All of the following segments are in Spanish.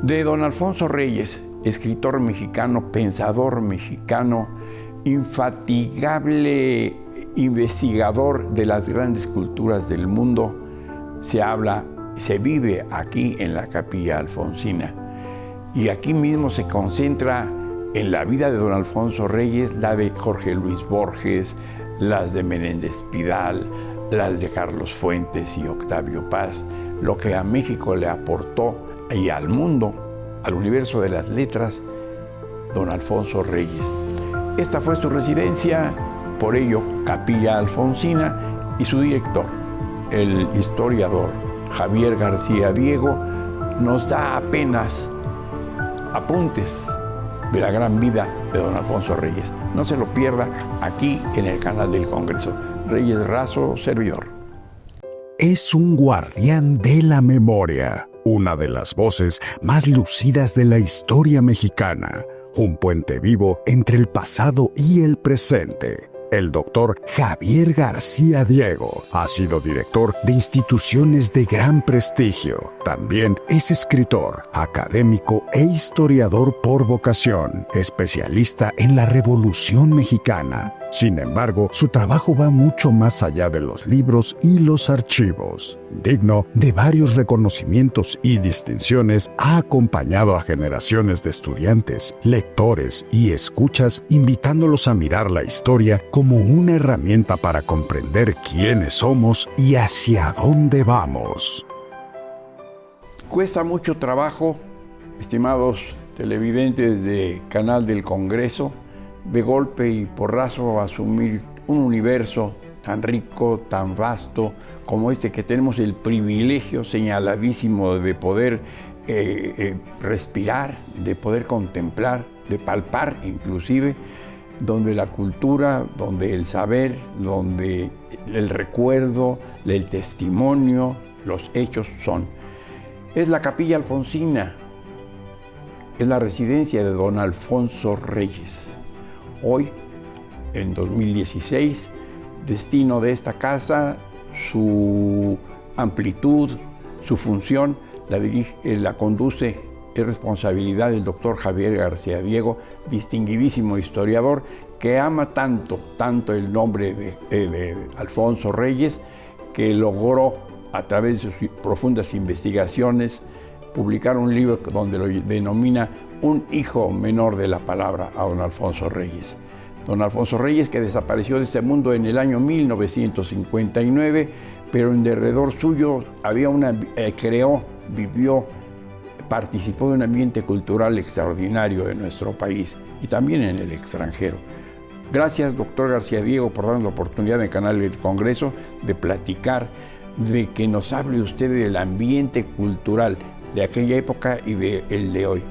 De don Alfonso Reyes, escritor mexicano, pensador mexicano, infatigable investigador de las grandes culturas del mundo, se vive aquí en la Capilla Alfonsina. Y aquí mismo se concentra en la vida de don Alfonso Reyes, la de Jorge Luis Borges, las de Menéndez Pidal, las de Carlos Fuentes y Octavio Paz, lo que a México le aportó y al mundo, al universo de las letras, don Alfonso Reyes. Esta fue su residencia, por ello Capilla Alfonsina, y su director, el historiador Javier García Diego, nos da apenas apuntes de la gran vida de don Alfonso Reyes. No se lo pierda aquí en el canal del Congreso. Reyes Razo, servidor. Es un guardián de la memoria, una de las voces más lucidas de la historia mexicana, un puente vivo entre el pasado y el presente. El doctor Javier García Diego ha sido director de instituciones de gran prestigio. También es escritor, académico e historiador por vocación, especialista en la Revolución Mexicana. Sin embargo, su trabajo va mucho más allá de los libros y los archivos. Digno de varios reconocimientos y distinciones, ha acompañado a generaciones de estudiantes, lectores y escuchas, invitándolos a mirar la historia como una herramienta para comprender quiénes somos y hacia dónde vamos. Cuesta mucho trabajo, estimados televidentes de Canal del Congreso, de golpe y porrazo asumir un universo tan rico, tan vasto como este, que tenemos el privilegio señaladísimo de poder respirar, de poder contemplar, de palpar inclusive, donde la cultura, donde el saber, donde el recuerdo, el testimonio, los hechos son. Es la Capilla Alfonsina, es la residencia de don Alfonso Reyes. Hoy, en 2016, destino de esta casa, su amplitud, su función, la conduce, es responsabilidad del doctor Javier García Diego, distinguidísimo historiador, que ama tanto el nombre de Alfonso Reyes, que logró, a través de sus profundas investigaciones, publicar un libro donde lo denomina un hijo menor de la palabra a don Alfonso Reyes. Don Alfonso Reyes, que desapareció de este mundo en el año 1959, pero en derredor suyo participó de un ambiente cultural extraordinario en nuestro país y también en el extranjero. Gracias, doctor García Diego, por darnos la oportunidad en el canal del Congreso de platicar, de que nos hable usted del ambiente cultural de aquella época y del de hoy.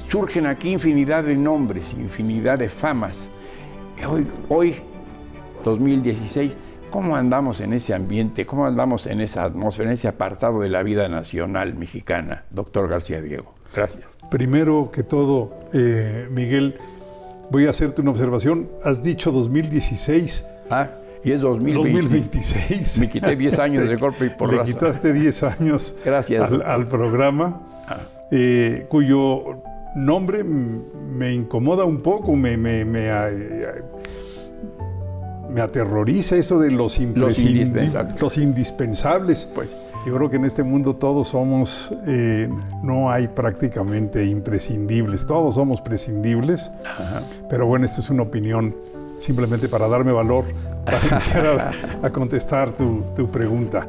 Surgen aquí infinidad de nombres, infinidad de famas. Hoy, 2016, ¿cómo andamos en ese ambiente? ¿Cómo andamos en esa atmósfera, en ese apartado de la vida nacional mexicana? Doctor García Diego, gracias. Primero que todo, Miguel, voy a hacerte una observación. Has dicho 2016. Y es 2026. Me quité 10 años de golpe y porrazo. Le quitaste 10 años. Gracias, al programa, cuyo nombre me incomoda un poco, me aterroriza eso de los indispensables. Pues, yo creo que en este mundo todos somos, no hay prácticamente imprescindibles, todos somos prescindibles. Ajá. Pero bueno, esta es una opinión simplemente para darme valor, para iniciar a contestar tu pregunta.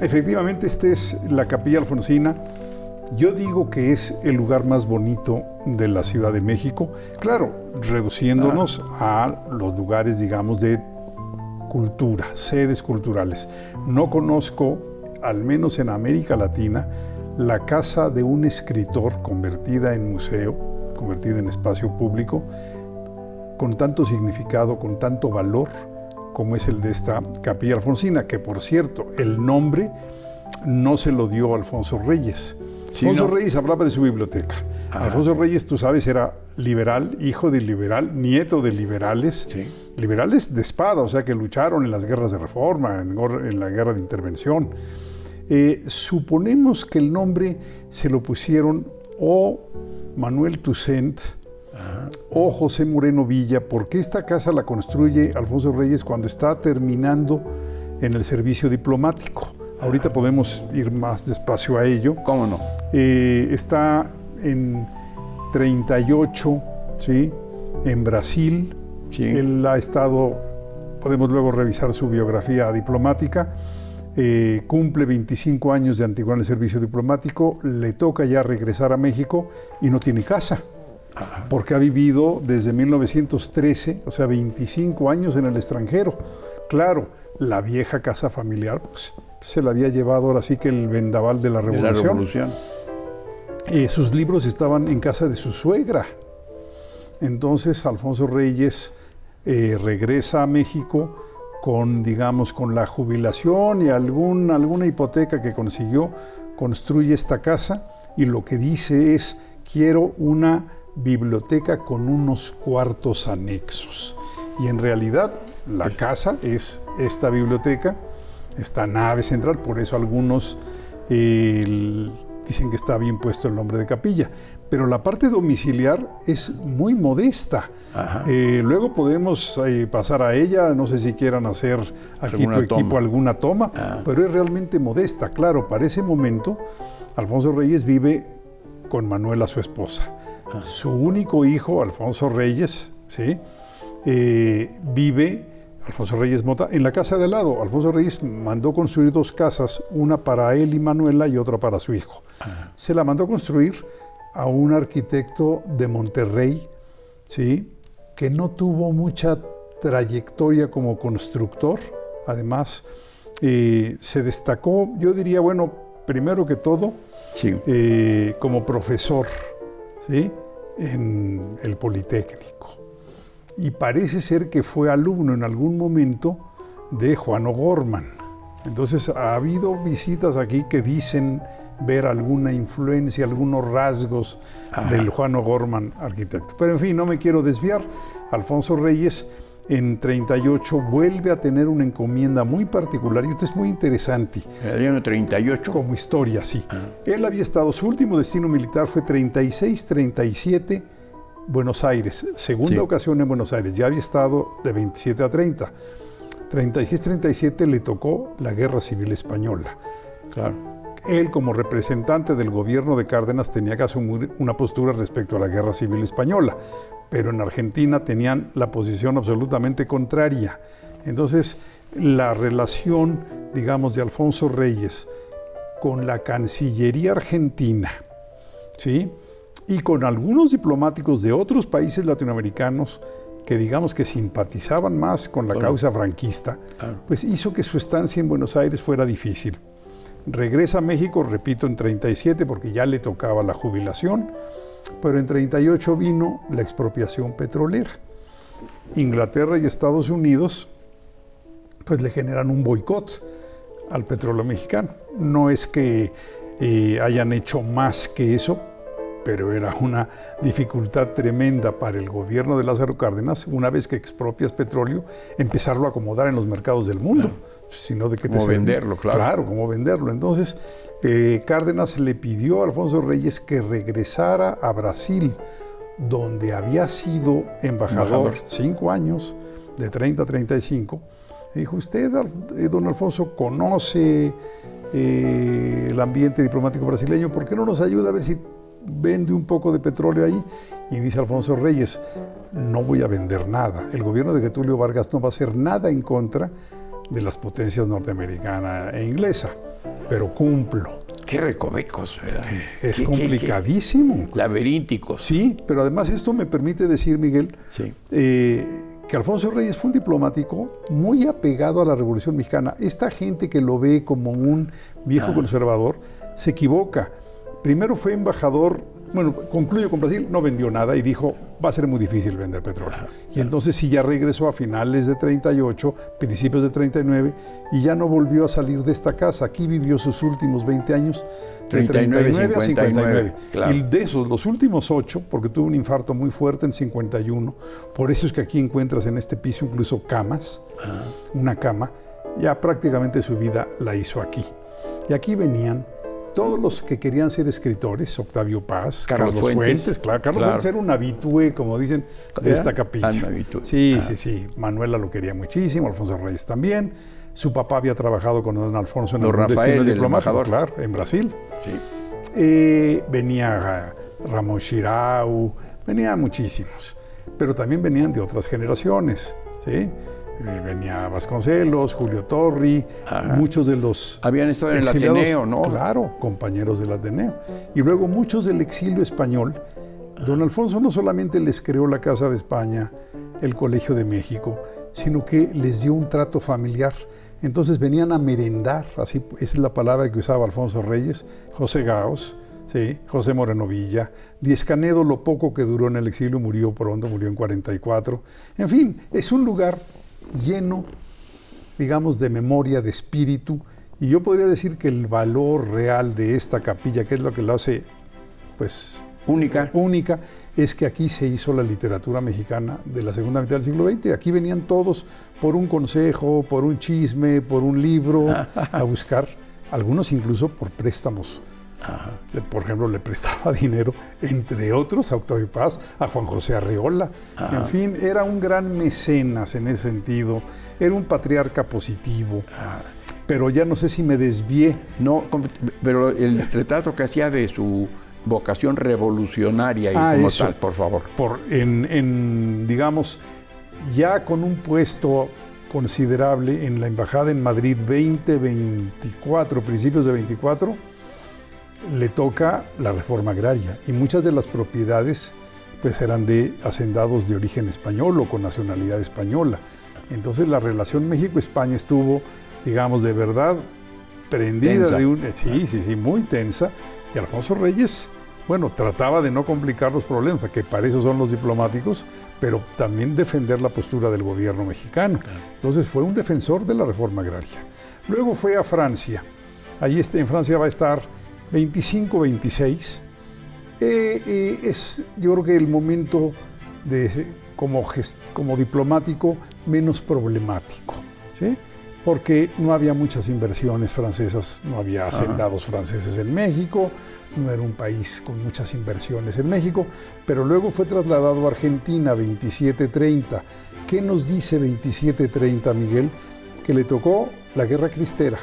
Efectivamente, esta es la Capilla Alfonsina. Yo digo que es el lugar más bonito de la Ciudad de México, claro, reduciéndonos a los lugares, digamos, de cultura, sedes culturales. No conozco, al menos en América Latina, la casa de un escritor convertida en museo, convertida en espacio público, con tanto significado, con tanto valor, como es el de esta Capilla Alfonsina, que por cierto, el nombre no se lo dio Alfonso Reyes. Sí, Alfonso Reyes hablaba de su biblioteca. Ajá. Alfonso Reyes, tú sabes, era liberal, hijo de liberal, nieto de liberales, sí. Liberales de espada, o sea, que lucharon en las guerras de reforma, en la guerra de intervención. Suponemos que el nombre se lo pusieron o Manuel Toussaint, o José Moreno Villa, porque esta casa la construye Alfonso Reyes cuando está terminando en el servicio diplomático. Ahorita podemos ir más despacio a ello. ¿Cómo no? Está en 38, ¿sí? En Brasil. Sí. Él ha estado, podemos luego revisar su biografía diplomática. Cumple 25 años de antigüedad en el servicio diplomático, le toca ya regresar a México y no tiene casa, porque ha vivido desde 1913, o sea, 25 años en el extranjero. Claro, la vieja casa familiar pues, se la había llevado ahora sí que el vendaval de la Revolución. Sus libros estaban en casa de su suegra. Entonces Alfonso Reyes regresa a México con, digamos, con la jubilación y alguna hipoteca que consiguió, construye esta casa y lo que dice es: quiero una biblioteca con unos cuartos anexos. Y en realidad la casa es esta biblioteca, esta nave central, por eso algunos dicen que está bien puesto el nombre de capilla. Pero la parte domiciliar es muy modesta. Luego podemos pasar a ella, no sé si quieran hacer aquí tu equipo alguna toma, pero es realmente modesta. Claro, para ese momento, Alfonso Reyes vive con Manuela, su esposa. Su único hijo, Alfonso Reyes, ¿sí? Vive, Alfonso Reyes Mota, en la casa de al lado. Alfonso Reyes mandó construir 2 casas, una para él y Manuela y otra para su hijo. Se la mandó construir a un arquitecto de Monterrey, ¿sí? Que no tuvo mucha trayectoria como constructor. Además, se destacó, yo diría, bueno, primero que todo, sí, como profesor, ¿sí? En el Politécnico. Y parece ser que fue alumno en algún momento de Juan O'Gorman. Entonces ha habido visitas aquí que dicen ver alguna influencia, algunos rasgos del Juan O'Gorman arquitecto. Pero en fin, no me quiero desviar. Alfonso Reyes en 38 vuelve a tener una encomienda muy particular, y esto es muy interesante. ¿El año 38? Como historia, sí. Él había estado, su último destino militar fue 36-37, Buenos Aires, segunda ocasión en Buenos Aires. Ya había estado de 27 a 30. 36-37 le tocó la Guerra Civil Española. Claro. Él, como representante del gobierno de Cárdenas, tenía que asumir una postura respecto a la Guerra Civil Española, pero en Argentina tenían la posición absolutamente contraria. Entonces, la relación, digamos, de Alfonso Reyes con la Cancillería argentina, ¿sí? Y con algunos diplomáticos de otros países latinoamericanos que, digamos, que simpatizaban más con la causa franquista, pues hizo que su estancia en Buenos Aires fuera difícil. Regresa a México, repito, en 37, porque ya le tocaba la jubilación, pero en 38 vino la expropiación petrolera. Inglaterra y Estados Unidos pues le generan un boicot al petróleo mexicano. No es que hayan hecho más que eso, pero era una dificultad tremenda para el gobierno de Lázaro Cárdenas, una vez que expropias petróleo, empezarlo a acomodar en los mercados del mundo. Sino de que ¿Cómo venderlo? Claro. Claro, cómo venderlo. Entonces, Cárdenas le pidió a Alfonso Reyes que regresara a Brasil, donde había sido embajador 5 años, de 30 a 35. Y dijo: usted, don Alfonso, conoce el ambiente diplomático brasileño, ¿por qué no nos ayuda a ver si vende un poco de petróleo ahí? Y dice Alfonso Reyes: no voy a vender nada. El gobierno de Getúlio Vargas no va a hacer nada en contra de las potencias norteamericana e inglesa, pero cumplo. Qué recovecos, ¿verdad? Es complicadísimo. Laberínticos. Sí, pero además esto me permite decir, Miguel, sí, que Alfonso Reyes fue un diplomático muy apegado a la Revolución Mexicana. Esta gente que lo ve como un viejo conservador se equivoca. Primero fue embajador, bueno, concluyo con Brasil, no vendió nada y dijo: va a ser muy difícil vender petróleo. Y entonces sí, ya regresó a finales de 38, principios de 39, y ya no volvió a salir de esta casa. Aquí vivió sus últimos 20 años, de 39 a 59. Claro. Y de esos, los últimos 8, porque tuvo un infarto muy fuerte en 51, por eso es que aquí encuentras en este piso incluso camas, una cama, ya prácticamente su vida la hizo aquí. Y aquí venían todos los que querían ser escritores, Octavio Paz, Carlos Fuentes. claro. Carlos Fuentes era un habitué, como dicen, de esta capilla. Sí. Manuela lo quería muchísimo, Alfonso Reyes también. Su papá había trabajado con don Alfonso en Don algún destino Rafael, diplomático, claro, en Brasil. Sí. Venía Ramón Xirau, venían muchísimos, pero también venían de otras generaciones, ¿sí? Venía Vasconcelos, Julio Torri, muchos de los habían estado en el Ateneo, ¿no? Claro, compañeros del Ateneo. Y luego muchos del exilio español. Don Alfonso no solamente les creó la Casa de España, el Colegio de México, sino que les dio un trato familiar. Entonces venían a merendar, así esa es la palabra que usaba Alfonso Reyes, José Gaos, ¿sí? José Moreno Villa, Díez Canedo, lo poco que duró en el exilio, murió pronto, murió en 44. En fin, es un lugar lleno, digamos, de memoria, de espíritu, y yo podría decir que el valor real de esta capilla, que es lo que lo hace, pues, única, es que aquí se hizo la literatura mexicana de la segunda mitad del siglo XX. Aquí venían todos por un consejo, por un chisme, por un libro, a buscar, algunos incluso por préstamos. Por ejemplo, le prestaba dinero, entre otros, a Octavio Paz, a Juan José Arreola. En fin, era un gran mecenas en ese sentido, era un patriarca positivo. Pero ya no sé si me desvié. No, pero el retrato que hacía de su vocación revolucionaria y como eso, tal, por favor. Digamos, ya con un puesto considerable en la embajada en Madrid, 2024, principios de 24, le toca la reforma agraria y muchas de las propiedades pues eran de hacendados de origen español o con nacionalidad española. Entonces la relación México-España estuvo, digamos, de verdad prendida tensa. Muy tensa. Y Alfonso Reyes, bueno, trataba de no complicar los problemas, porque para eso son los diplomáticos, pero también defender la postura del gobierno mexicano. Claro. Entonces fue un defensor de la reforma agraria. Luego fue a Francia. Ahí en Francia va a estar 25-26. Es, yo creo que el momento como diplomático menos problemático, ¿sí? Porque no había muchas inversiones francesas, no había hacendados franceses en México, no era un país con muchas inversiones en México, pero luego fue trasladado a Argentina, 27-30. ¿Qué nos dice 27-30, Miguel? Que le tocó la Guerra Cristera.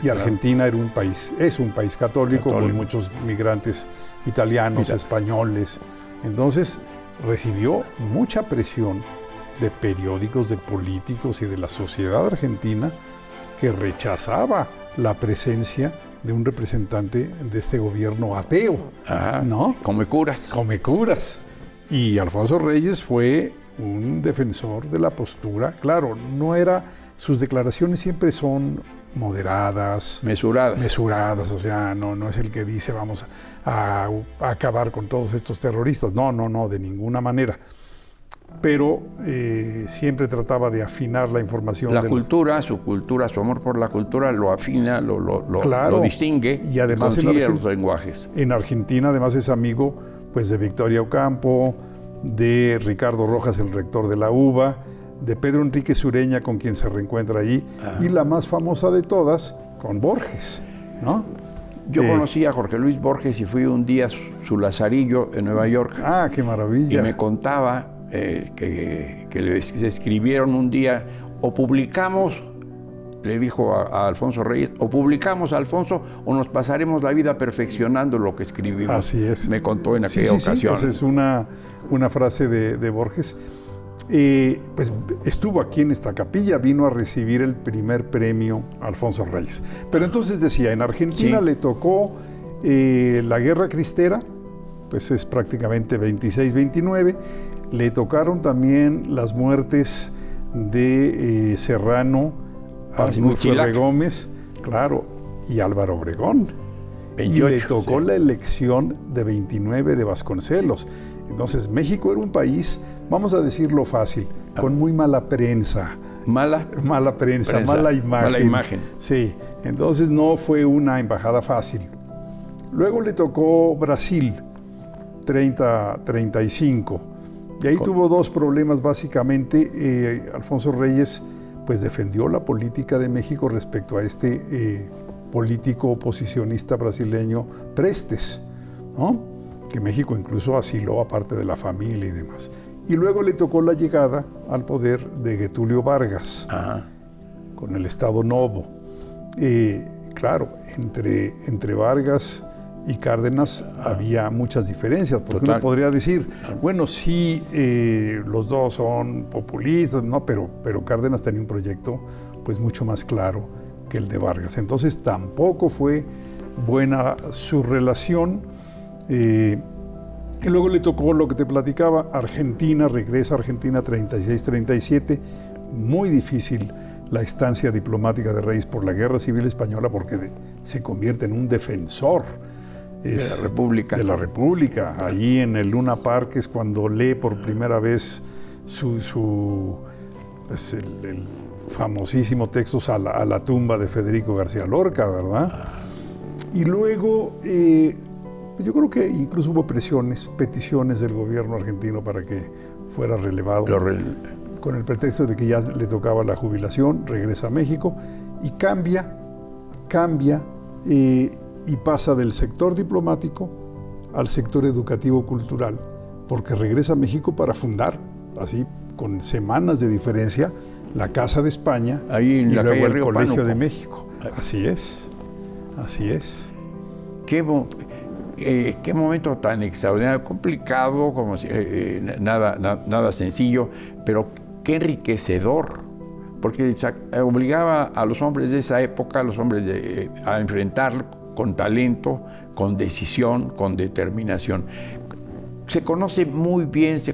Y Argentina era es un país católico con muchos migrantes italianos, españoles. Entonces recibió mucha presión de periódicos, de políticos y de la sociedad argentina que rechazaba la presencia de un representante de este gobierno ateo, ¿no? Come curas. Come curas. Y Alfonso Reyes fue un defensor de la postura. Claro, sus declaraciones siempre son moderadas, mesuradas, o sea, no es el que dice vamos a acabar con todos estos terroristas, no, de ninguna manera. Pero siempre trataba de afinar la información. Su cultura, su amor por la cultura lo afina, lo distingue y además consigue los lenguajes. En Argentina además es amigo pues, de Victoria Ocampo, de Ricardo Rojas, el rector de la UBA, de Pedro Enrique Sureña, con quien se reencuentra allí, y la más famosa de todas, con Borges, ¿no? Yo conocí a Jorge Luis Borges y fui un día a su lazarillo en Nueva York. ¡Qué maravilla! Y me contaba que le escribieron un día, o publicamos, le dijo a Alfonso Reyes, o publicamos, Alfonso, o nos pasaremos la vida perfeccionando lo que escribimos. Así es. Me contó en aquella ocasión. Sí, esa es una frase de Borges. Pues estuvo aquí en esta capilla, vino a recibir el primer premio Alfonso Reyes. Pero entonces decía, en Argentina le tocó la Guerra Cristera, pues es prácticamente 26-29, le tocaron también las muertes de Serrano, Arnulfo R. Gómez, claro, y Álvaro Obregón. 28, y le tocó la elección de 29 de Vasconcelos. Entonces México era un país, vamos a decirlo fácil, con muy mala prensa. Mala prensa, mala imagen. Mala imagen. Sí, entonces no fue una embajada fácil. Luego le tocó Brasil, 30-35. Y ahí tuvo dos problemas básicamente. Alfonso Reyes pues defendió la política de México respecto a este político oposicionista brasileño Prestes, ¿no? Que México incluso asiló a parte de la familia y demás. Y luego le tocó la llegada al poder de Getúlio Vargas, con el Estado Novo. Claro, entre Vargas y Cárdenas había muchas diferencias, porque uno podría decir, bueno, sí, los dos son populistas, ¿no? Pero Cárdenas tenía un proyecto pues mucho más claro que el de Vargas. Entonces tampoco fue buena su relación. Y luego le tocó lo que te platicaba, Argentina, regresa a Argentina 36-37, muy difícil la estancia diplomática de Reyes por la Guerra Civil Española, porque se convierte en un defensor de la República. De la República. Allí en el Luna Park es cuando lee por primera vez el famosísimo Textos a la tumba de Federico García Lorca, ¿verdad? Y luego, yo creo que incluso hubo peticiones del gobierno argentino para que fuera relevado. Con el pretexto de que ya le tocaba la jubilación, regresa a México y cambia y pasa del sector diplomático al sector educativo-cultural, porque regresa a México para fundar, así con semanas de diferencia, la Casa de España ahí en y la luego calle el Río Colegio Pánuco. de México. Así es. Qué momento tan extraordinario, complicado, como nada sencillo, pero qué enriquecedor, porque obligaba a los hombres de esa época, a enfrentarlo con talento, con decisión, con determinación. Se conoce muy bien, se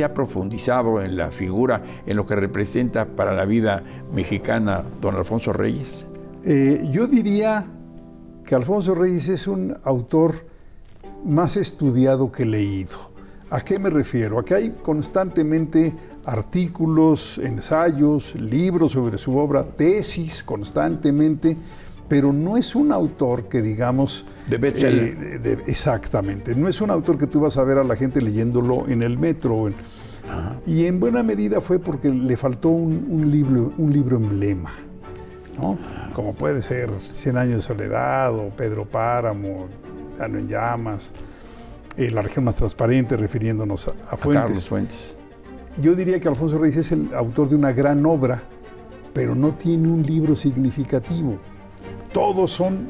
ha profundizado en la figura, en lo que representa para la vida mexicana don Alfonso Reyes. Yo diría que Alfonso Reyes es un autor más estudiado que leído. ¿A qué me refiero? A que hay constantemente artículos, ensayos, libros sobre su obra, tesis constantemente, pero no es un autor que digamos... De bestseller. Exactamente. No es un autor que tú vas a ver a la gente leyéndolo en el metro. Y en buena medida fue porque le faltó un libro emblema, ¿no? Como puede ser Cien años de soledad o Pedro Páramo, Llano en llamas, La región más transparente, refiriéndonos a Fuentes. Carlos Fuentes. Yo diría que Alfonso Reyes es el autor de una gran obra, pero no tiene un libro significativo. Todos son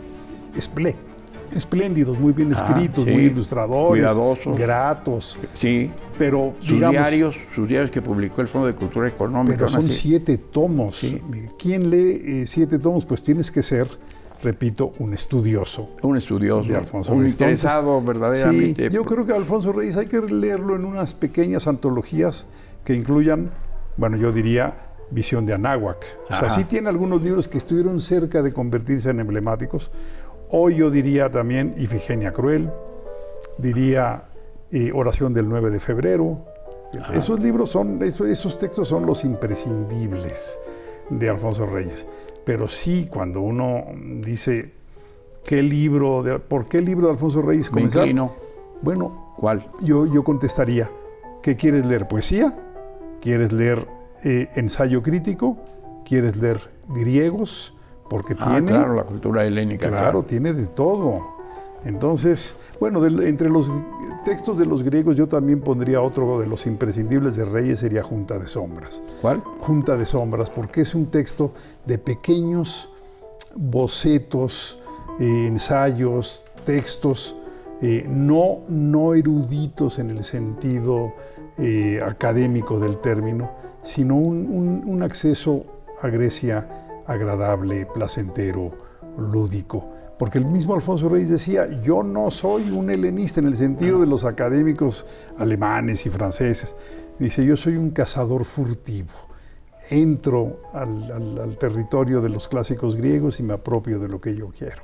espléndidos, muy bien escritos, sí, muy ilustradores, cuidadosos, gratos. Sí, pero sus diarios que publicó el Fondo de Cultura Económica. Pero son 7 tomos. Sí. ¿Quién lee 7 tomos? Pues tienes que ser, repito, un estudioso. De Alfonso un Reyes. interesado verdaderamente. Sí, yo creo que Alfonso Reyes hay que leerlo en unas pequeñas antologías que incluyan, bueno, yo diría, Visión de Anáhuac. O sea, sí tiene algunos libros que estuvieron cerca de convertirse en emblemáticos. Hoy yo diría también Ifigenia Cruel, diría Oración del 9 de febrero. Esos libros esos textos son los imprescindibles de Alfonso Reyes. Pero sí, cuando uno dice, ¿por qué libro de Alfonso Reyes comenzar? Me inclino. Bueno, ¿cuál? Yo contestaría, ¿qué quieres leer? ¿Poesía? ¿Quieres leer ensayo crítico? ¿Quieres leer griegos? Porque tiene... claro, la cultura helénica. Claro, tiene de todo. Entonces, bueno, entre los textos de los griegos yo también pondría otro de los imprescindibles de Reyes, sería Junta de Sombras. ¿Cuál? Junta de Sombras, porque es un texto de pequeños bocetos, ensayos, textos, no eruditos en el sentido académico del término, sino un acceso a Grecia agradable, placentero, lúdico. Porque el mismo Alfonso Reyes decía, yo no soy un helenista en el sentido de los académicos alemanes y franceses. Dice, yo soy un cazador furtivo. Entro al territorio de los clásicos griegos y me apropio de lo que yo quiero.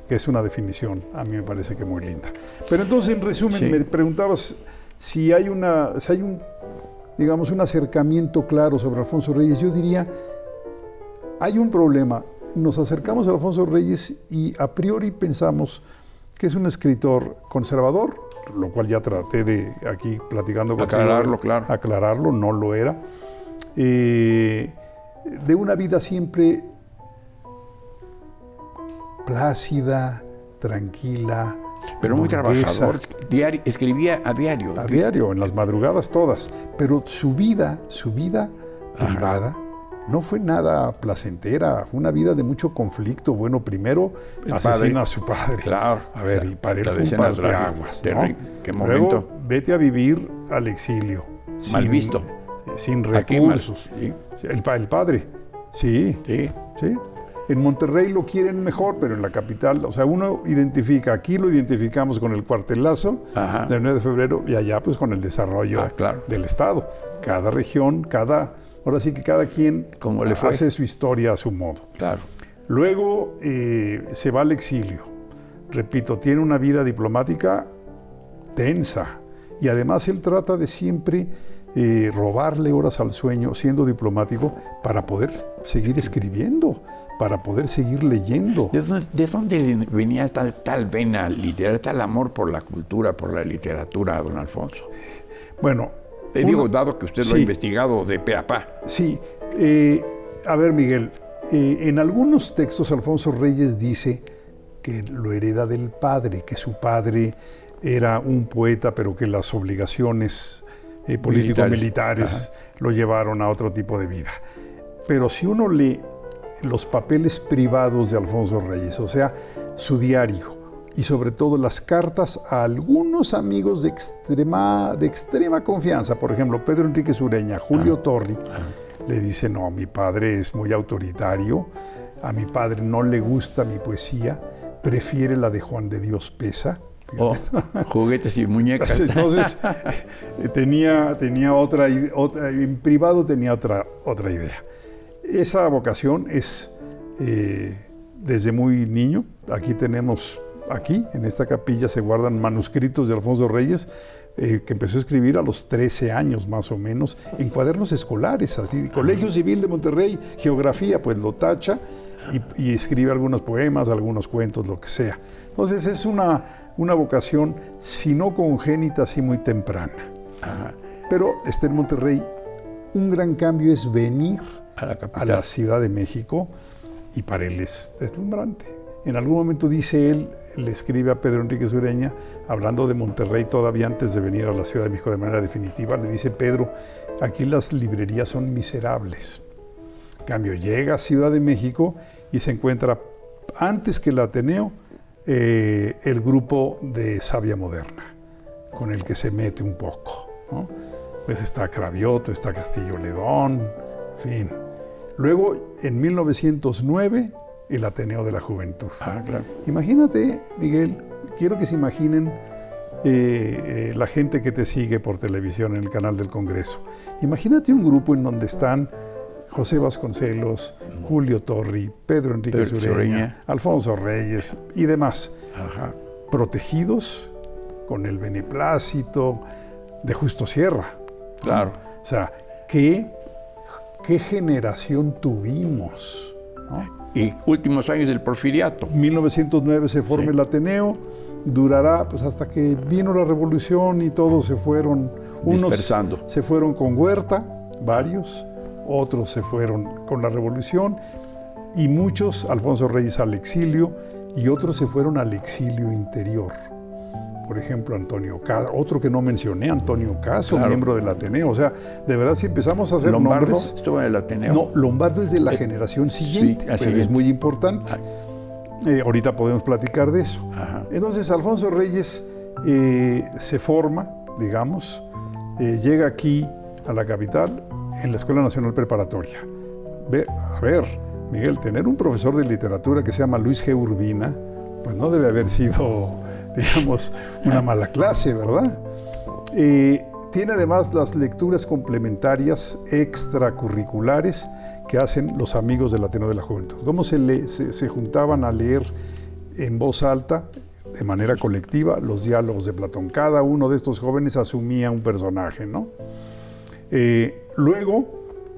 Que es una definición, a mí me parece que muy linda. Pero entonces, en resumen, me preguntabas si hay un acercamiento claro sobre Alfonso Reyes. Yo diría, hay un problema. Nos acercamos a Alfonso Reyes y a priori pensamos que es un escritor conservador, lo cual ya traté de aquí platicando contigo. Aclararlo, no lo era. De una vida siempre plácida, tranquila, pero muy burguesa. trabajador, escribía a diario. A diario, en las madrugadas todas. Pero su vida privada no fue nada placentera, fue una vida de mucho conflicto. Bueno, primero asesina a su padre. Claro. A ver, y para él la fue un escena parteaguas, ¿no? ¿Qué momento? Luego, vete a vivir al exilio. Mal visto. Sin Aquí mal, recursos. sí. El padre, sí. En Monterrey lo quieren mejor, pero en la capital, o sea, uno identifica, aquí lo identificamos con el cuartelazo del 9 de febrero y allá pues con el desarrollo del Estado. Cada región, ahora sí que cada quien hace su historia a su modo. Claro. Luego se va al exilio. Repito, tiene una vida diplomática tensa y además él trata de siempre robarle horas al sueño siendo diplomático para poder seguir escribiendo, para poder seguir leyendo. ¿De dónde venía esta tal vena literaria, tal amor por la cultura, por la literatura, don Alfonso? Bueno, digo, dado que usted lo ha investigado de pe a pa. Sí. A ver, Miguel, en algunos textos Alfonso Reyes dice que lo hereda del padre, que su padre era un poeta, pero que las obligaciones político-militares lo llevaron a otro tipo de vida. Pero si uno lee los papeles privados de Alfonso Reyes, o sea, su diario, y sobre todo las cartas a algunos amigos de extrema confianza, por ejemplo, Pedro Enríquez Ureña, Julio Torri, le dice, no, mi padre es muy autoritario, a mi padre no le gusta mi poesía, prefiere la de Juan de Dios Pesa. Juguetes y muñecas. Entonces, tenía otra, en privado tenía otra idea. Esa vocación es desde muy niño. Aquí, en esta capilla, se guardan manuscritos de Alfonso Reyes, que empezó a escribir a los 13 años más o menos, en cuadernos escolares, así, Colegio Civil de Monterrey, geografía, pues lo tacha y escribe algunos poemas, algunos cuentos, lo que sea. Entonces es una vocación, si no congénita, sí muy temprana. Pero está en Monterrey. Un gran cambio es venir a la Ciudad de México y para él es deslumbrante. En algún momento dice él, le escribe a Pedro Enríquez Ureña, hablando de Monterrey todavía antes de venir a la Ciudad de México de manera definitiva, le dice, Pedro, aquí las librerías son miserables. En cambio, llega a Ciudad de México y se encuentra, antes que el Ateneo, el grupo de Sabia Moderna, con el que se mete un poco, ¿no? Pues está Cravioto, está Castillo Ledón, en fin. Luego, en 1909, el Ateneo de la Juventud. Claro. Imagínate, Miguel, quiero que se imaginen la gente que te sigue por televisión en el canal del Congreso. Imagínate un grupo en donde están José Vasconcelos, Julio Torri, Pedro Enríquez Ureña, Alfonso Reyes y demás, protegidos con el beneplácito de Justo Sierra. Claro. O sea, ¿qué generación tuvimos? ¿No? Y últimos años del Porfiriato. 1909 se forma el Ateneo, durará pues hasta que vino la Revolución y todos se fueron. Dispersando. Unos se fueron con Huerta, varios, otros se fueron con la Revolución y muchos, Alfonso Reyes al exilio y otros se fueron al exilio interior. Por ejemplo, Antonio Caso, otro que no mencioné, Antonio Caso, miembro del Ateneo. O sea, de verdad, si empezamos a hacer Lombardo nombres... estuvo en el Ateneo. No, Lombardo es de la generación siguiente, pero es muy importante. Ahorita podemos platicar de eso. Entonces, Alfonso Reyes se forma, digamos, llega aquí a la capital en la Escuela Nacional Preparatoria. A ver, Miguel, tener un profesor de literatura que se llama Luis G. Urbina, pues no debe haber sido, digamos, una mala clase, ¿verdad? Tiene además las lecturas complementarias extracurriculares que hacen los amigos del Ateneo de la Juventud. ¿Cómo se juntaban a leer en voz alta, de manera colectiva, los diálogos de Platón? Cada uno de estos jóvenes asumía un personaje, ¿no? Luego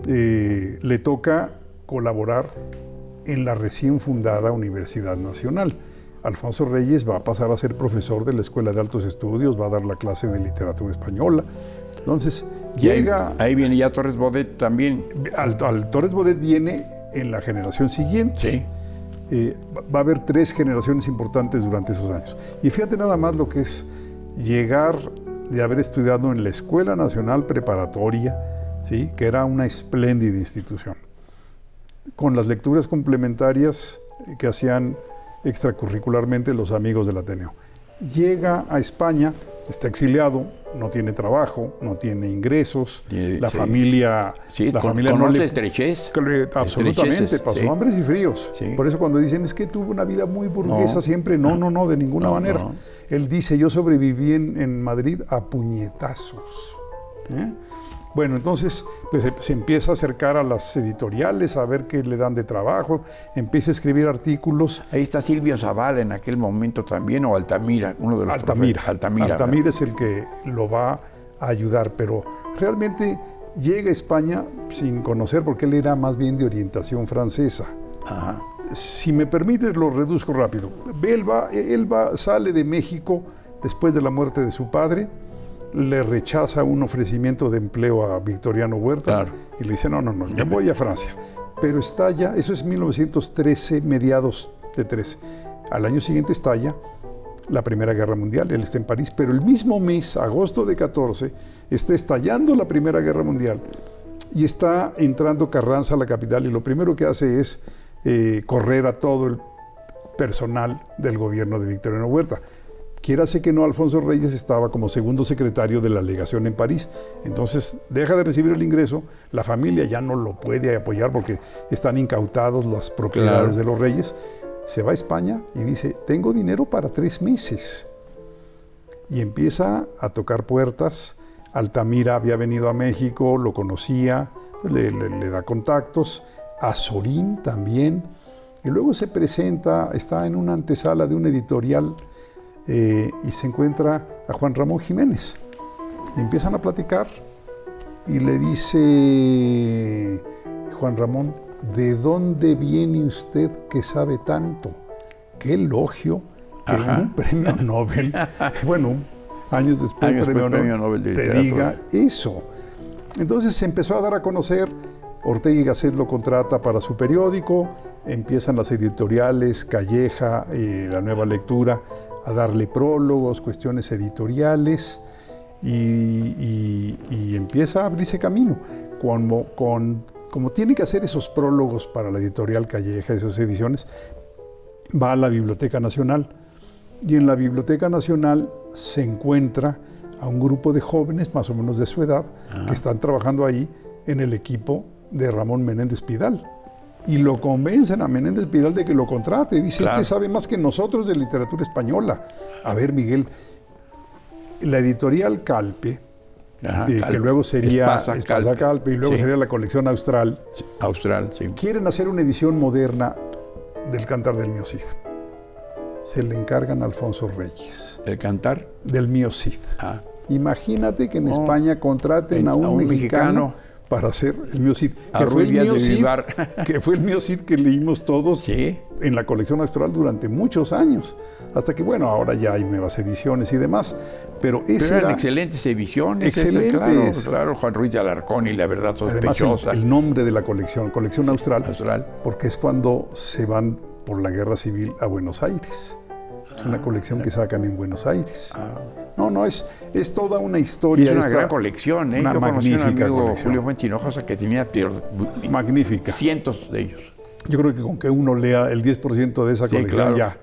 le toca colaborar en la recién fundada Universidad Nacional. Alfonso Reyes va a pasar a ser profesor de la Escuela de Altos Estudios, va a dar la clase de literatura española. Entonces, llega... Ahí viene ya Torres Bodet también. Al Torres Bodet viene en la generación siguiente. Sí. va a haber 3 generaciones importantes durante esos años. Y fíjate nada más lo que es llegar de haber estudiado en la Escuela Nacional Preparatoria, ¿sí?, que era una espléndida institución, con las lecturas complementarias que hacían extracurricularmente los amigos del Ateneo. Llega a España, está exiliado, no tiene trabajo, no tiene ingresos, la familia... Sí, la familia conoce no le, estrechez. Absolutamente, pasó sí. hambres y fríos. Sí. Por eso cuando dicen, es que tuvo una vida muy burguesa siempre, no, de ninguna manera. No. Él dice, yo sobreviví en Madrid a puñetazos. Bueno, entonces pues, se empieza a acercar a las editoriales, a ver qué le dan de trabajo, empieza a escribir artículos. Ahí está Silvio Zavala en aquel momento también, o Altamira, uno de los Altamira Altamira es el que lo va a ayudar, pero realmente llega a España sin conocer, porque él era más bien de orientación francesa. Ajá. Si me permites, lo reduzco rápido. Él sale de México después de la muerte de su padre, le rechaza un ofrecimiento de empleo a Victoriano Huerta, claro, y le dice, no, yo voy a Francia. Pero estalla, eso es 1913, mediados de 13. Al año siguiente estalla la Primera Guerra Mundial, él está en París, pero el mismo mes, agosto de 14, está estallando la Primera Guerra Mundial y está entrando Carranza a la capital, y lo primero que hace es correr a todo el personal del gobierno de Victoriano Huerta. Quiérase que no, Alfonso Reyes estaba como segundo secretario de la legación en París. Entonces deja de recibir el ingreso, la familia ya no lo puede apoyar porque están incautados las propiedades, claro, de los Reyes. Se va a España y dice, tengo dinero para 3 meses. Y empieza a tocar puertas. Altamira había venido a México, lo conocía, pues le da contactos. Azorín también. Y luego se presenta, está en una antesala de una editorial, y se encuentra a Juan Ramón Jiménez. Y empiezan a platicar y le dice Juan Ramón, ¿de dónde viene usted que sabe tanto? ¡Qué elogio! Que un premio Nobel, bueno, años después, premio Nobel de Literatura, te diga eso. Entonces se empezó a dar a conocer, Ortega y Gasset lo contrata para su periódico, empiezan las editoriales, Calleja, La Nueva Lectura, a darle prólogos, cuestiones editoriales, y empieza a abrirse camino. Como tiene que hacer esos prólogos para la editorial Calleja, esas ediciones, va a la Biblioteca Nacional, y en la Biblioteca Nacional se encuentra a un grupo de jóvenes, más o menos de su edad, que están trabajando ahí en el equipo de Ramón Menéndez Pidal. Y lo convencen a Menéndez Pidal de que lo contrate. Dice, claro, este sabe más que nosotros de literatura española. A ver, Miguel, la editorial Calpe, que luego sería Espasa Calpe, y luego sería la colección Austral. Austral, sí. Quieren hacer una edición moderna del Cantar del Mío Cid. Se le encargan a Alfonso Reyes. ¿El Cantar? Del Mío Cid. Imagínate que en España contraten a un mexicano para hacer el Mío Cid, que fue el Mío Cid que leímos todos, ¿sí?, en la colección Austral durante muchos años, hasta que, bueno, ahora ya hay nuevas ediciones y demás, pero eran excelentes ediciones. Excelentes. Claro, Juan Ruiz de Alarcón y La Verdad Sospechosa. Además, el nombre de la colección Austral, porque es cuando se van por la Guerra Civil a Buenos Aires. Es una colección que sacan en Buenos Aires. No, es toda una historia. Y es una gran colección, ¿eh? Una Yo conocí magnífica a un amigo, colección. Julio Fuentzinojosa, que tenía magnífica. Cientos de ellos. Yo creo que con que uno lea el 10% de esa colección, claro, ya.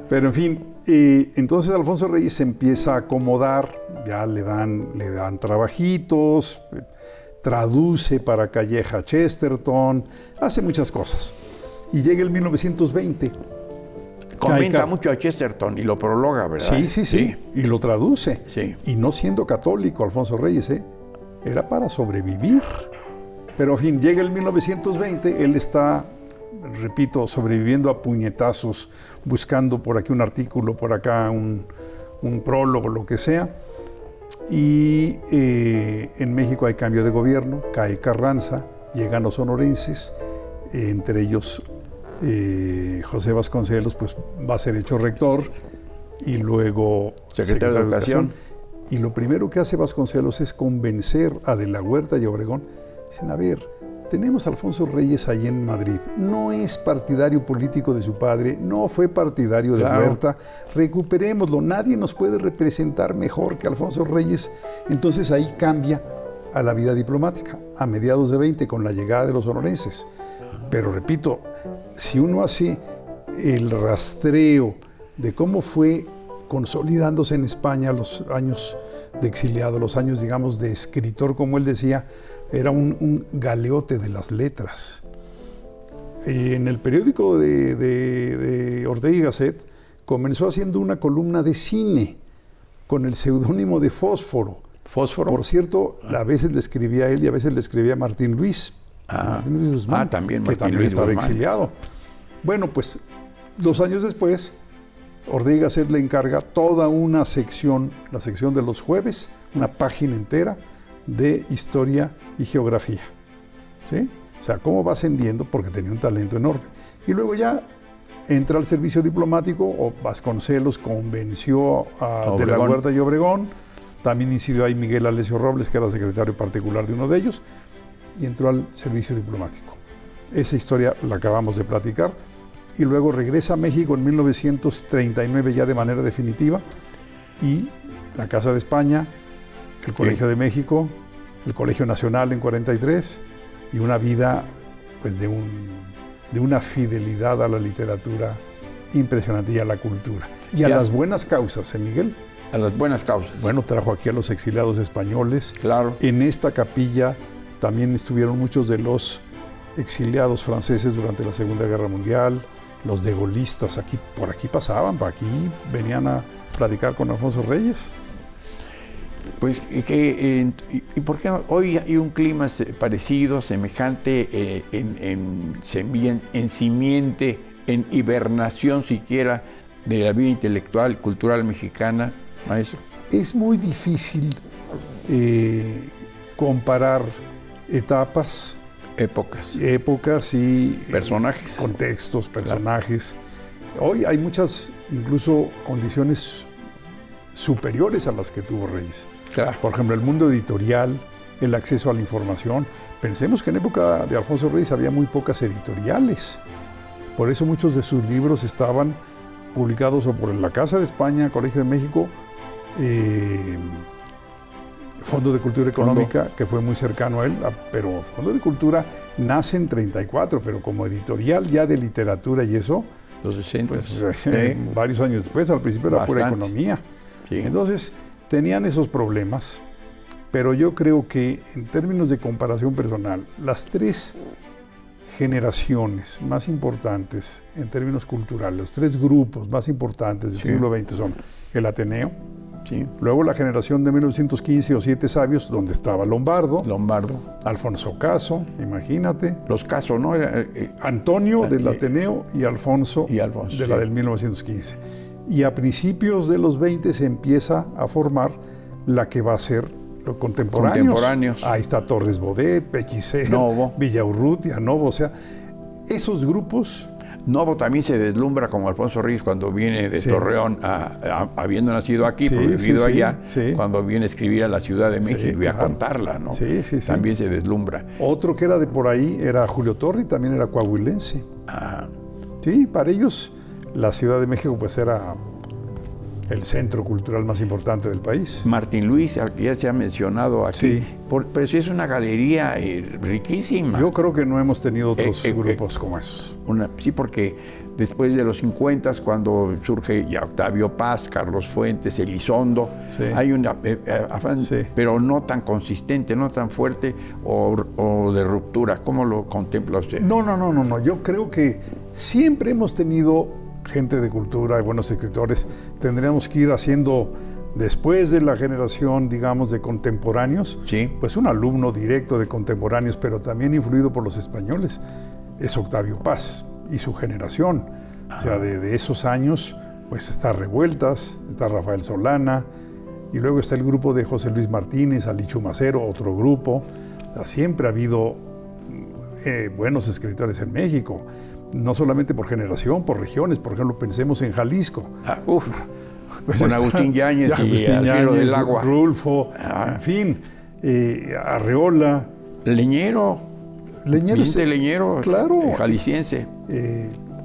Pero en fin, entonces Alfonso Reyes se empieza a acomodar, ya le dan trabajitos, traduce para Calleja Chesterton, hace muchas cosas. Y llega el 1920. Comenta mucho a Chesterton y lo prologa, ¿verdad? Sí. Y lo traduce. Sí. Y no siendo católico, Alfonso Reyes, era para sobrevivir. Pero, en fin, llega el 1920, él está, repito, sobreviviendo a puñetazos, buscando por aquí un artículo, por acá un prólogo, lo que sea. Y en México hay cambio de gobierno, cae Carranza, llegan los sonorenses, entre ellos José Vasconcelos, pues va a ser hecho rector y luego secretario de Educación. Y lo primero que hace Vasconcelos es convencer a De la Huerta y Obregón. Dicen, a ver, tenemos a Alfonso Reyes ahí en Madrid. No es partidario político de su padre, no fue partidario de Huerta. Recuperémoslo, nadie nos puede representar mejor que Alfonso Reyes. Entonces ahí cambia a la vida diplomática, a mediados de 20, con la llegada de los sonorenses. Pero repito, si uno hace el rastreo de cómo fue consolidándose en España los años de exiliado, los años, digamos, de escritor, como él decía, era un galeote de las letras. En el periódico de Ortega y Gasset comenzó haciendo una columna de cine con el seudónimo de Fósforo. ¿Fósforo? Por cierto, a veces le escribía a él y a veces le escribía a Martín Luis. Martín Luis Guzmán, también que Martín también Luis estaba Guzmán. exiliado. Bueno, pues 2 años después, Ortega y Gasset le encarga toda una sección, la sección de los jueves, una página entera de historia y geografía. ¿Sí? O sea, cómo va ascendiendo, porque tenía un talento enorme. Y luego ya entra al servicio diplomático, o Vasconcelos convenció a De la Huerta y Obregón. También incidió ahí Miguel Alessio Robles, que era secretario particular de uno de ellos, y entró al servicio diplomático. Esa historia la acabamos de platicar. Y luego regresa a México en 1939 ya de manera definitiva, y la Casa de España, el Colegio de México, el Colegio Nacional en 43, y una vida pues de una fidelidad a la literatura impresionante y a la cultura. Y a las buenas causas, Miguel. A las buenas causas. Bueno, trajo aquí a los exiliados españoles. Claro. En esta capilla también estuvieron muchos de los exiliados franceses durante la Segunda Guerra Mundial. Los degolistas por aquí pasaban, por aquí venían a platicar con Alfonso Reyes. Pues, ¿y por qué no? Hoy hay un clima parecido, semejante, en simiente, en hibernación siquiera de la vida intelectual, cultural mexicana, maestro? Es muy difícil comparar etapas, épocas y personajes, contextos, personajes. Claro. Hoy hay muchas, incluso, condiciones superiores a las que tuvo Reyes. Claro. Por ejemplo, el mundo editorial, el acceso a la información. Pensemos que en época de Alfonso Reyes había muy pocas editoriales. Por eso muchos de sus libros estaban publicados o por la Casa de España, Colegio de México, Fondo de Cultura Económica, que fue muy cercano a él, pero Fondo de Cultura nace en 34, pero como editorial ya de literatura y eso, los 60, pues, varios años después, al principio era pura economía. Sí. Entonces, tenían esos problemas, pero yo creo que en términos de comparación personal, las 3 generaciones más importantes en términos culturales, los 3 grupos más importantes del siglo XX son el Ateneo, luego la generación de 1915 o 7 sabios, donde estaba Lombardo, Alfonso Caso, imagínate. Los Caso, ¿no? Antonio del Ateneo y Alfonso de la del 1915. Y a principios de los 20 se empieza a formar la que va a ser los contemporáneos. Ahí está Torres Bodet, Pellicer, Villaurrutia, Novo, o sea, esos grupos. Novo también se deslumbra como Alfonso Reyes cuando viene de Torreón, habiendo nacido aquí, pero vivido allá, cuando viene a escribir a la Ciudad de México y a contarla, ¿no? También se deslumbra. Otro que era de por ahí era Julio Torri, también era coahuilense. Sí, para ellos la Ciudad de México pues era el centro cultural más importante del país. Martín Luis, al que ya se ha mencionado aquí, pero sí es una galería riquísima. Yo creo que no hemos tenido otros grupos como esos. Sí, porque después de los 50, cuando surge ya Octavio Paz, Carlos Fuentes, Elizondo, hay un afán, pero no tan consistente, no tan fuerte o de ruptura. ¿Cómo lo contempla usted? No. Yo creo que siempre hemos tenido gente de cultura, de buenos escritores. Tendríamos que ir haciendo, después de la generación, digamos, de contemporáneos, pues un alumno directo de contemporáneos, pero también influido por los españoles, es Octavio Paz y su generación. O sea, de esos años, pues está Revueltas, está Rafael Solana, y luego está el grupo de José Luis Martínez, Alichu Macero, otro grupo. O sea, siempre ha habido buenos escritores en México. No solamente por generación, por regiones. Por ejemplo, pensemos en Jalisco. Pues con Agustín Yáñez y Alfredo del Agua. Rulfo, en fin, Arreola. Leñero. Leñeros. Leñero, claro. Jalisciense.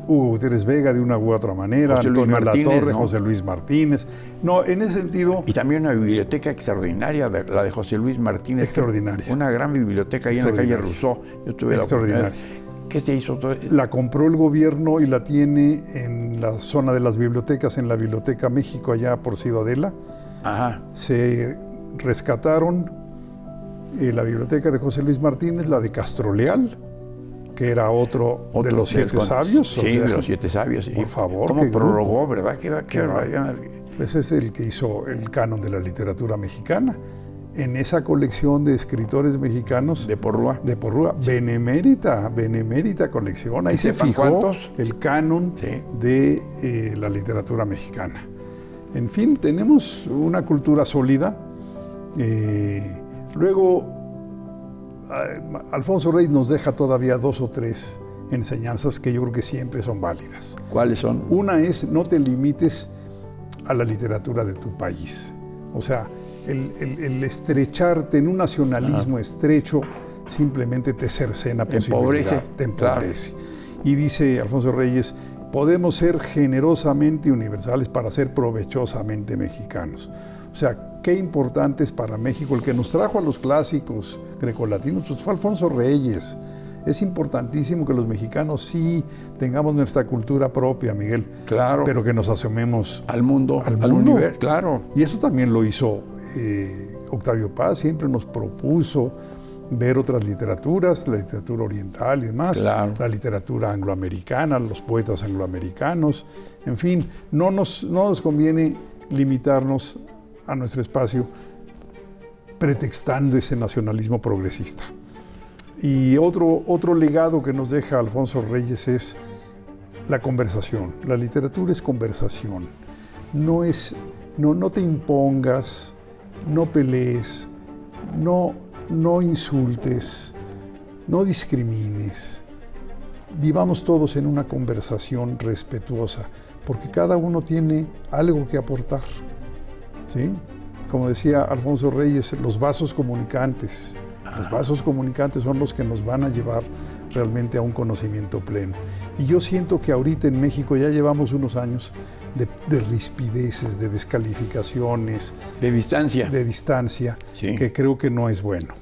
Hugo Gutiérrez Vega, de una u otra manera, José Luis Antonio Martínez, Latorre, ¿no? José Luis Martínez. No, en ese sentido, Y también una biblioteca extraordinaria, la de José Luis Martínez. Extraordinaria. Una gran biblioteca ahí en la calle Rousseau. Yo tuve la oportunidad. extraordinaria. ¿Qué se hizo todo? La compró el gobierno y la tiene en la zona de las bibliotecas, en la Biblioteca México, allá por Ciudadela. Ajá. Se rescataron la biblioteca de José Luis Martínez, la de Castro Leal, que era otro de los siete sabios. Sí, de los siete sabios. Por favor. ¿Cómo qué prorrogó, grupo? verdad? Qué barbaridad. Pues es el que hizo el canon de la literatura mexicana. En esa colección de escritores mexicanos De Porrúa. de Porrúa, benemérita colección. Ahí ¿Y se sepan fijó cuántos? el canon Sí. de la literatura mexicana. En fin, tenemos una cultura sólida. Luego, Alfonso Reyes nos deja todavía 2 o 3 enseñanzas que yo creo que siempre son válidas. ¿Cuáles son? Una es, no te limites a la literatura de tu país. O sea, el estrecharte en un nacionalismo estrecho simplemente te cercena posibilidades, te empobrece. Y dice Alfonso Reyes, podemos ser generosamente universales para ser provechosamente mexicanos. O sea, qué importante es para México. El que nos trajo a los clásicos grecolatinos pues fue Alfonso Reyes. Es importantísimo que los mexicanos sí tengamos nuestra cultura propia, Miguel. Claro. Pero que nos asomemos Al mundo, al universo, claro. Y eso también lo hizo Octavio Paz, siempre nos propuso ver otras literaturas, la literatura oriental y demás, Claro. la literatura angloamericana, los poetas angloamericanos, en fin, no nos conviene limitarnos a nuestro espacio pretextando ese nacionalismo progresista. Y otro legado que nos deja Alfonso Reyes es la conversación. La literatura es conversación. No te impongas, no pelees, no insultes, no discrimines. Vivamos todos en una conversación respetuosa, porque cada uno tiene algo que aportar. ¿Sí? Como decía Alfonso Reyes, los vasos comunicantes. Los vasos comunicantes son los que nos van a llevar realmente a un conocimiento pleno. Y yo siento que ahorita en México ya llevamos unos años de rispideces, de descalificaciones, De distancia, Sí. que creo que no es bueno.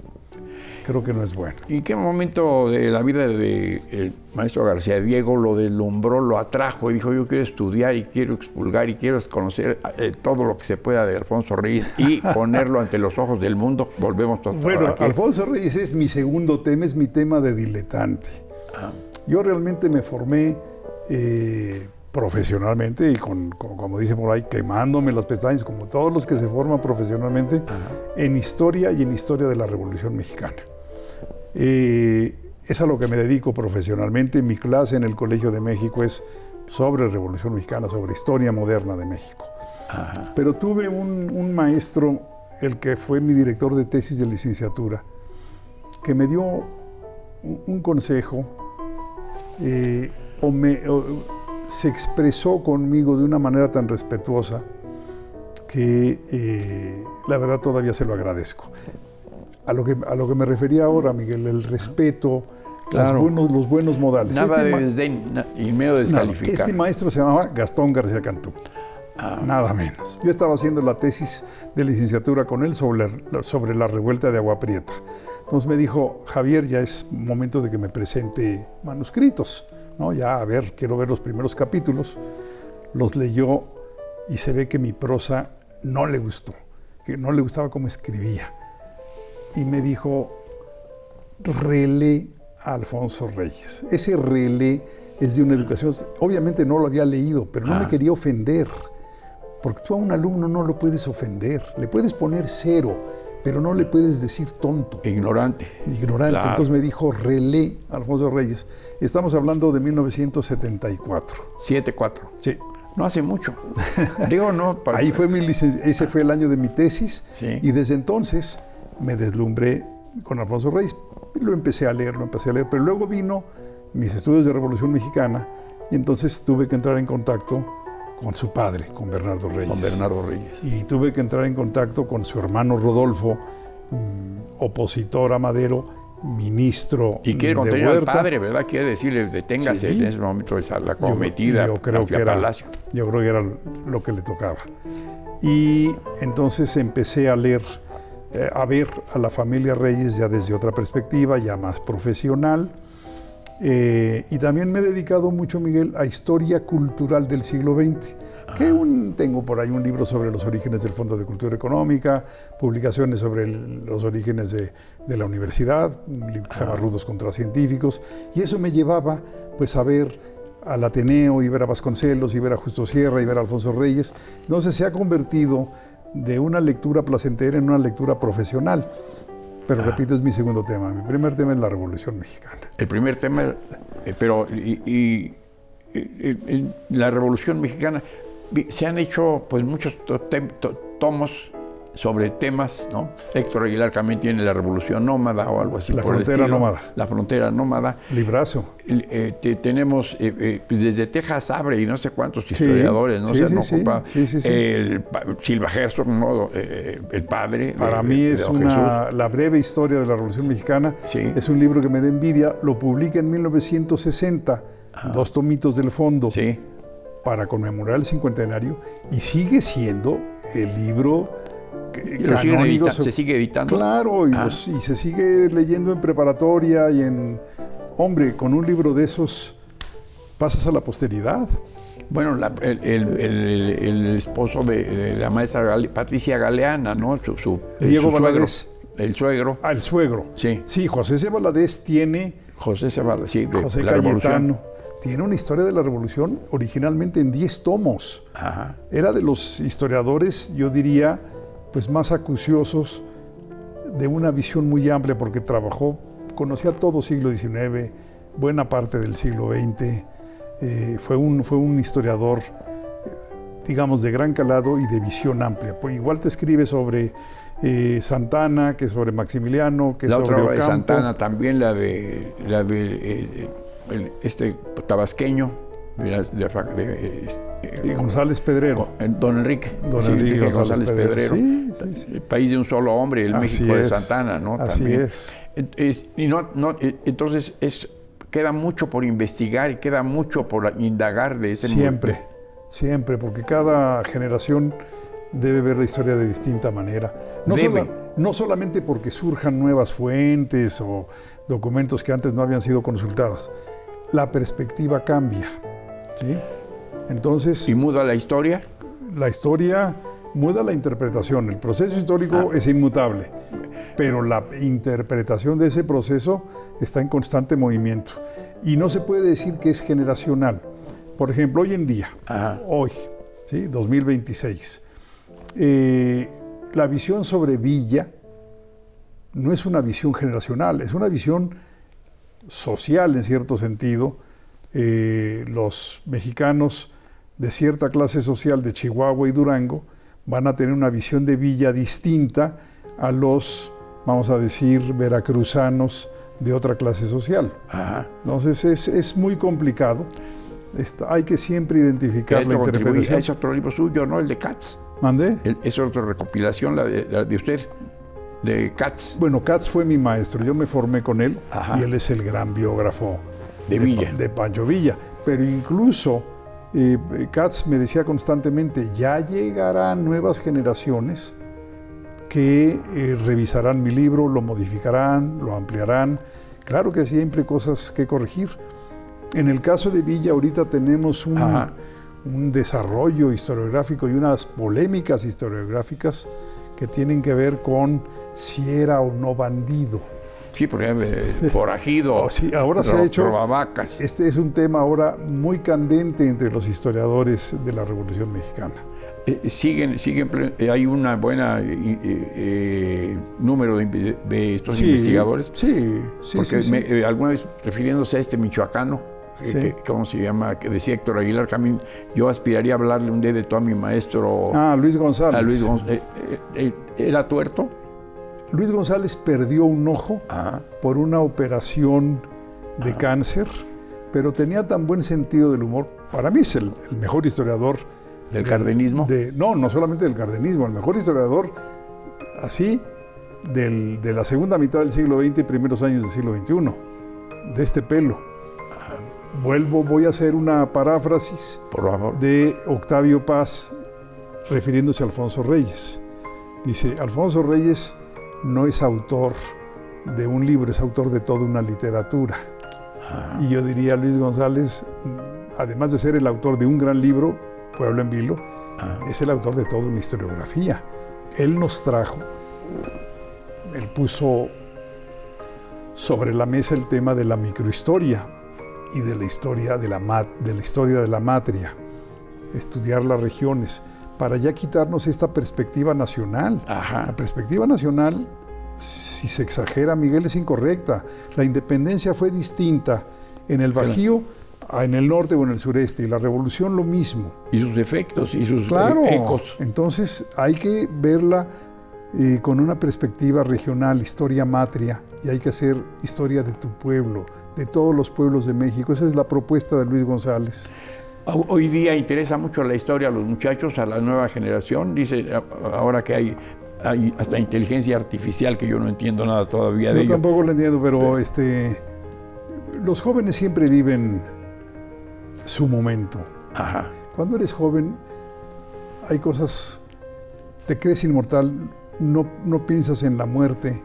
Creo que no es bueno. ¿Y en qué momento de la vida del maestro García Diego lo deslumbró, lo atrajo y dijo, yo quiero estudiar y quiero expurgar y quiero conocer todo lo que se pueda de Alfonso Reyes y ponerlo ante los ojos del mundo? Volvemos todos Bueno, aquí. Alfonso Reyes es mi segundo tema, es mi tema de diletante. Yo realmente me formé profesionalmente y como dice por ahí, quemándome las pestañas, como todos los que se forman profesionalmente, en historia y en historia de la Revolución Mexicana. Es a lo que me dedico profesionalmente. Mi clase en el Colegio de México es sobre Revolución Mexicana, sobre historia moderna de México. Ajá. Pero tuve un maestro, el que fue mi director de tesis de licenciatura, que me dio un consejo, se expresó conmigo de una manera tan respetuosa que la verdad todavía se lo agradezco. A lo que me refería ahora, Miguel, el respeto, Claro. los buenos modales. Nada de desdén y medio de descalificar. Este maestro se llamaba Gastón García Cantú. Nada menos. Yo estaba haciendo la tesis de licenciatura con él sobre la revuelta de Agua Prieta. Entonces me dijo, Javier, ya es momento de que me presente manuscritos, ¿no? Ya, a ver, quiero ver los primeros capítulos. Los leyó y se ve que mi prosa no le gustó, que no le gustaba cómo escribía. Y me dijo, relee a Alfonso Reyes. Ese relee es de una educación, obviamente no lo había leído, pero no me quería ofender. Porque tú a un alumno no lo puedes ofender, le puedes poner 0, pero no le puedes decir tonto. Ignorante. Ignorante. Entonces me dijo, relee a Alfonso Reyes. Estamos hablando de 1974. 7-4. Sí. No hace mucho. Digo, no. Ahí fue ese fue el año de mi tesis. Sí. Y desde entonces me deslumbré con Alfonso Reyes. Lo empecé a leer, pero luego vino mis estudios de Revolución Mexicana y entonces tuve que entrar en contacto con su padre, con Bernardo Reyes. Con Bernardo Reyes. Y tuve que entrar en contacto con su hermano Rodolfo, opositor a Madero, ministro Y quiere de contener al Huerta. padre, ¿verdad? Quiere decirle, deténgase Sí. en ese momento de la cometida Yo creo hacia que era, Palacio. yo creo que era lo que le tocaba. Y entonces empecé a leer, a ver a la familia Reyes ya desde otra perspectiva, ya más profesional. Y también me he dedicado mucho, Miguel, a historia cultural del siglo XX. Tengo por ahí un libro sobre los orígenes del Fondo de Cultura Económica, publicaciones sobre los orígenes de la universidad, un libro que se llama Rudos contra Científicos, y eso me llevaba pues a ver al Ateneo y ver a Vasconcelos y ver a Justo Sierra y ver a Alfonso Reyes. Entonces se ha convertido de una lectura placentera en una lectura profesional. Pero repito, es mi segundo tema. Mi primer tema es la Revolución Mexicana. El primer tema, pero la Revolución Mexicana, se han hecho pues muchos tomos sobre temas, ¿no? Héctor Aguilar también tiene La Revolución Nómada o algo así. La por el Frontera estilo. Nómada. La Frontera Nómada. Librazo. Tenemos pues desde Tejas Abre y no sé cuántos historiadores, ¿no? Sí, Se han sí, ocupado. sí, sí, sí. Silva Herzog, ¿no? El padre. Para mí es Don Jesús. la breve historia de la Revolución Mexicana. Sí. Es un libro que me da envidia. Lo publica en 1960, 2 tomitos del fondo, Sí. para conmemorar el cincuentenario, y sigue siendo el libro Y lo siguen canónico. se sigue editando. Claro, y se sigue leyendo en preparatoria y en... Hombre, con un libro de esos pasas a la posteridad. Bueno, el esposo de la maestra Patricia Galeana, ¿no? Diego su suegro, Valadez. el suegro. Ah, el suegro. Sí. Sí, José C. Valadez tiene... José Cebala, sí, de José la Revolución. Cayetano. Tiene una historia de la Revolución originalmente en 10 tomos. Ajá. Era de los historiadores, yo diría, pues más acuciosos, de una visión muy amplia, porque conocía todo siglo XIX, buena parte del siglo XX. Fue un historiador, digamos, de gran calado y de visión amplia. Pues igual te escribe sobre Santana, que sobre Maximiliano, que La sobre otra obra de Ocampo. Santana también, la de este tabasqueño, Y González Pedrero. Don Enrique. Don sí, Enrique González Pedrero. Sí, sí, sí. El país de un solo hombre, el Así México de es. Santana, ¿no? Así También. es. Entonces queda mucho por investigar y queda mucho por indagar de ese Siempre, siempre, porque cada generación debe ver la historia de distinta manera. No solamente porque surjan nuevas fuentes o documentos que antes no habían sido consultadas. La perspectiva cambia, ¿sí? Entonces, ¿Y muda la historia? la historia muda la interpretación. El proceso histórico es inmutable, pero la interpretación de ese proceso está en constante movimiento. Y no se puede decir que es generacional. Por ejemplo, hoy en día, hoy, ¿sí? 2026, la visión sobre Villa no es una visión generacional, es una visión social en cierto sentido. Los mexicanos de cierta clase social de Chihuahua y Durango van a tener una visión de Villa distinta a los, vamos a decir, veracruzanos de otra clase social. Ajá. Entonces es muy complicado. Hay que siempre identificar la interpretación. Es otro libro suyo, ¿no? El de Katz. ¿Mandé? Es otra recopilación, la de usted, de Katz. Bueno, Katz fue mi maestro, yo me formé con él. Ajá. Y él es el gran biógrafo De Villa. de Pancho Villa. Pero incluso Katz me decía constantemente, ya llegarán nuevas generaciones que revisarán mi libro, lo modificarán, lo ampliarán. Claro que siempre hay cosas que corregir. En el caso de Villa, ahorita tenemos un desarrollo historiográfico y unas polémicas historiográficas que tienen que ver con si era o no bandido. Sí, por ejemplo, forajido, Sí, ahora se ha hecho. robavacas. Este es un tema ahora muy candente entre los historiadores de la Revolución Mexicana. Hay una buena número de estos investigadores. Sí, Porque alguna vez refiriéndose a este michoacano, ¿cómo se llama? Que decía Héctor Aguilar, que yo aspiraría a hablarle un día de todo a mi maestro. Luis González. A Luis González. ¿Era tuerto? Luis González perdió un ojo por una operación de cáncer, pero tenía tan buen sentido del humor. Para mí es el mejor historiador. ¿Del cardenismo? No solamente del cardenismo, el mejor historiador así de la segunda mitad del siglo XX y primeros años del siglo XXI, de este pelo. Voy a hacer una paráfrasis Por favor. de Octavio Paz refiriéndose a Alfonso Reyes. Dice, Alfonso Reyes no es autor de un libro, es autor de toda una literatura. Y yo diría, Luis González, además de ser el autor de un gran libro, Pueblo en Vilo, es el autor de toda una historiografía. Él nos trajo, él puso sobre la mesa el tema de la microhistoria y de la historia de la matria, estudiar las regiones, para ya quitarnos esta perspectiva nacional. Ajá. La perspectiva nacional, si se exagera, Miguel, es incorrecta. La independencia fue distinta en el Bajío, en el norte o en el sureste, y la revolución lo mismo. Y sus efectos y sus Claro, ecos. entonces hay que verla con una perspectiva regional, historia matria, y hay que hacer historia de tu pueblo, de todos los pueblos de México. Esa es la propuesta de Luis González. Hoy día interesa mucho la historia a los muchachos, a la nueva generación. Dice ahora que hay hasta inteligencia artificial, que yo no entiendo nada todavía de ello. Yo tampoco lo entiendo, pero los jóvenes siempre viven su momento. Ajá. Cuando eres joven, hay cosas, te crees inmortal, no piensas en la muerte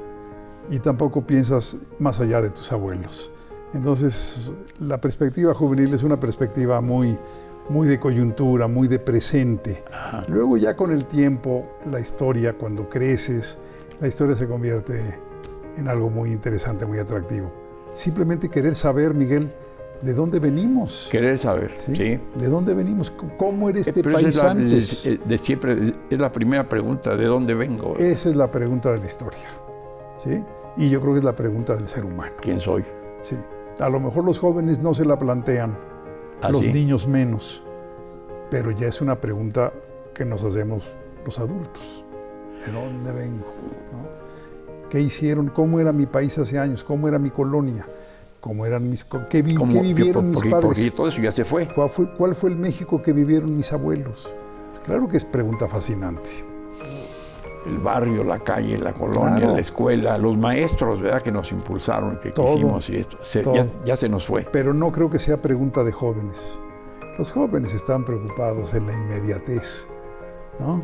y tampoco piensas más allá de tus abuelos. Entonces, la perspectiva juvenil es una perspectiva muy de coyuntura, muy de presente. Ajá. Luego ya con el tiempo, la historia, cuando creces, la historia se convierte en algo muy interesante, muy atractivo. Simplemente querer saber, Miguel, de dónde venimos. Querer saber, sí. ¿De dónde venimos? ¿Cómo era este Pero país esa antes? de siempre es la primera pregunta, ¿de dónde vengo? Esa es la pregunta de la historia, ¿sí? Y yo creo que es la pregunta del ser humano. ¿Quién soy? Sí. A lo mejor los jóvenes no se la plantean, los ¿sí? niños menos, pero ya es una pregunta que nos hacemos los adultos. ¿De dónde vengo? ¿No? ¿Qué hicieron? ¿Cómo era mi país hace años? ¿Cómo era mi colonia? ¿Cómo eran ¿Qué vivieron mis padres? Porque todo eso ya se fue. ¿Cuál fue el México que vivieron mis abuelos? Claro que es pregunta fascinante. El barrio, la calle, la colonia, Claro. la escuela, los maestros, ¿verdad? Que nos impulsaron, que Todo, quisimos y esto. Ya se nos fue. Pero no creo que sea pregunta de jóvenes. Los jóvenes están preocupados en la inmediatez, ¿no?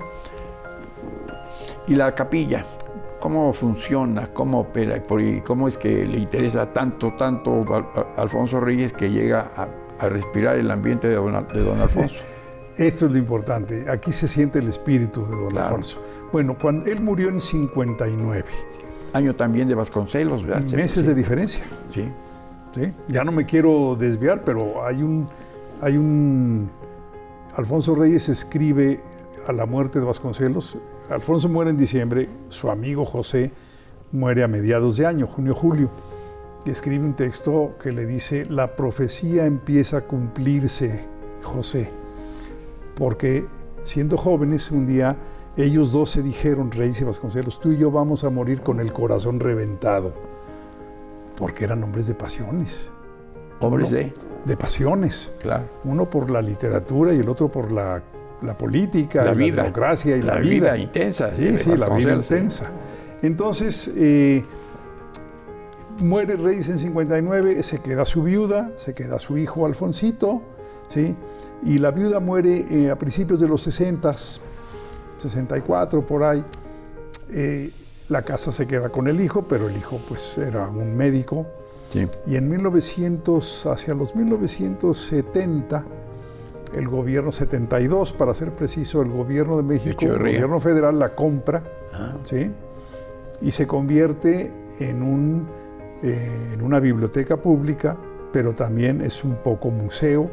Y la capilla, ¿cómo funciona? ¿Cómo opera? ¿Y cómo es que le interesa tanto a Alfonso Reyes que llega a respirar el ambiente de don Alfonso? Esto es lo importante. Aquí se siente el espíritu de don Claro. Alfonso. Bueno, cuando él murió en 59, Año también de Vasconcelos, ¿verdad? meses de diferencia. Sí. ¿Sí? Ya no me quiero desviar, pero hay un Alfonso Reyes escribe a la muerte de Vasconcelos. Alfonso muere en diciembre, su amigo José muere a mediados de año, junio-julio, y escribe un texto que le dice: la profecía empieza a cumplirse, José, porque siendo jóvenes un día ellos dos se dijeron, Reyes y Vasconcelos, tú y yo vamos a morir con el corazón reventado, porque eran hombres de pasiones. Hombres de pasiones. Claro. Uno por la literatura y el otro por la política, la democracia y la vida. Intensa. Sí, la vida intensa. Entonces, muere Reyes en 59, se queda su viuda, se queda su hijo Alfonsito, ¿sí? Y la viuda muere a principios de los 60, 64 por ahí. La casa se queda con el hijo, pero el hijo pues era un médico. Sí. Y en hacia los 1970, el gobierno, 72 para ser preciso, el gobierno de México, el gobierno federal la compra, ¿sí? Y se convierte en una biblioteca pública, pero también es un poco museo.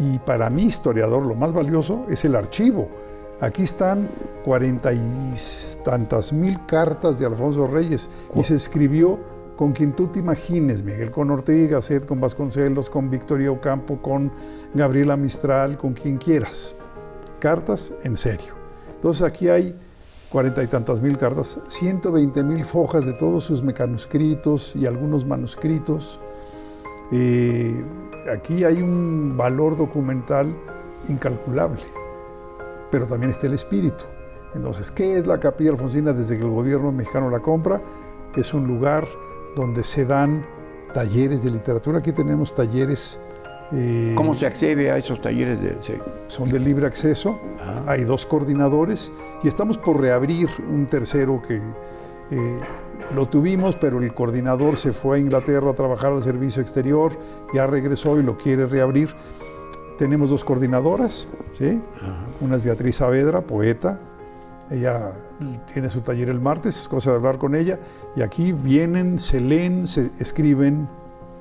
Y para mí, historiador, lo más valioso es el archivo. Aquí están 40 y tantas mil cartas de Alfonso Reyes, y se escribió con quien tú te imagines, Miguel, con Ortega y Gasset, con Vasconcelos, con Victoria Ocampo, con Gabriela Mistral, con quien quieras. Cartas en serio. Entonces aquí hay 40 y tantas mil cartas, 120,000 fojas de todos sus mecanuscritos y algunos manuscritos. Aquí hay un valor documental incalculable, pero también está el espíritu. Entonces, ¿qué es la Capilla Alfonsina desde que el gobierno mexicano la compra? Es un lugar donde se dan talleres de literatura. Aquí tenemos talleres. ¿Cómo se accede a esos talleres? Son de libre acceso. Hay 2 coordinadores y estamos por reabrir un tercero que lo tuvimos, pero el coordinador se fue a Inglaterra a trabajar al servicio exterior, ya regresó y lo quiere reabrir. Tenemos 2 coordinadoras, ¿sí? Una es Beatriz Saavedra, poeta. Ella tiene su taller el martes, es cosa de hablar con ella. Y aquí vienen, se leen, se escriben,